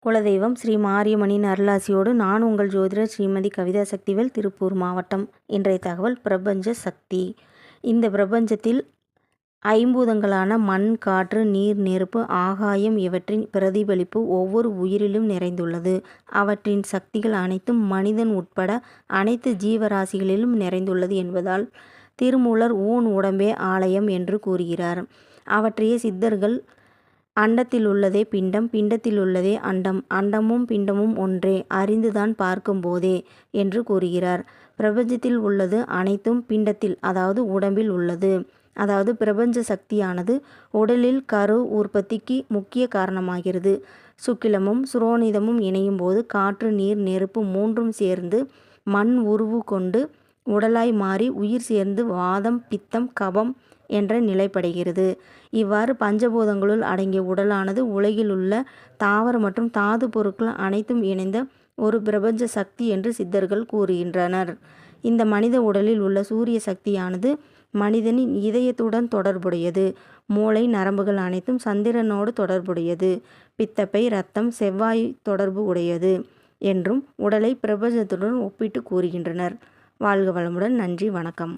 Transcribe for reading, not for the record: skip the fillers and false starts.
குலதெய்வம் ஸ்ரீ மாரியம்மனின் அருளாசியோடு நான் உங்கள் ஜோதிடர் ஸ்ரீமதி கவிதா சக்திவேல், திருப்பூர் மாவட்டம். இன்றைய தகவல் பிரபஞ்ச சக்தி. இந்த பிரபஞ்சத்தில் ஐம்பூதங்களான மண், காற்று, நீர், நெருப்பு, ஆகாயம் இவற்றின் பிரதிபலிப்பு ஒவ்வொரு உயிரிலும் நிறைந்துள்ளது. அவற்றின் சக்திகள் அனைத்தும் மனிதன் உட்பட அனைத்து ஜீவராசிகளிலும் நிறைந்துள்ளது என்பதால் திருமூலர் ஊன் உடம்பே ஆலயம் என்று கூறுகிறார். அவற்றைய சித்தர்கள் அண்டத்தில் உள்ளதே பிண்டம், பிண்டத்தில் உள்ளதே அண்டம், அண்டமும் பிண்டமும் ஒன்றே, அறிந்துதான் பார்க்கும் போதே என்று கூறுகிறார். பிரபஞ்சத்தில் உள்ளது அனைத்தும் பிண்டத்தில், அதாவது உடம்பில் உள்ளது. அதாவது பிரபஞ்ச சக்தியானது உடலில் கரு உற்பத்திக்கு முக்கிய காரணமாகிறது. சுக்கிலமும் சுரோனிதமும் இணையும் போது காற்று, நீர், நெருப்பு மூன்றும் சேர்ந்து மண் உருவு கொண்டு உடலாய் மாறி உயிர் சேர்ந்து வாதம், பித்தம், கபம் என்ற நிலைப்படைகிறது. இவ்வாறு பஞ்சபூதங்களுள் அடங்கிய உடலானது உலகில் உள்ள தாவர மற்றும் தாது பொருட்கள் அனைத்தும் இணைந்த ஒரு பிரபஞ்ச சக்தி என்று சித்தர்கள் கூறுகின்றனர். இந்த மனித உடலில் உள்ள சூரிய சக்தியானது மனிதனின் இதயத்துடன் தொடர்புடையது. மூளை, நரம்புகள் அனைத்தும் சந்திரனோடு தொடர்புடையது. பித்தப்பை, இரத்தம், செவ்வாய் தொடர்பு உடையது என்றும் உடலை பிரபஞ்சத்துடன் ஒப்பிட்டு கூறுகின்றனர். வாழ்க வளமுடன். நன்றி, வணக்கம்.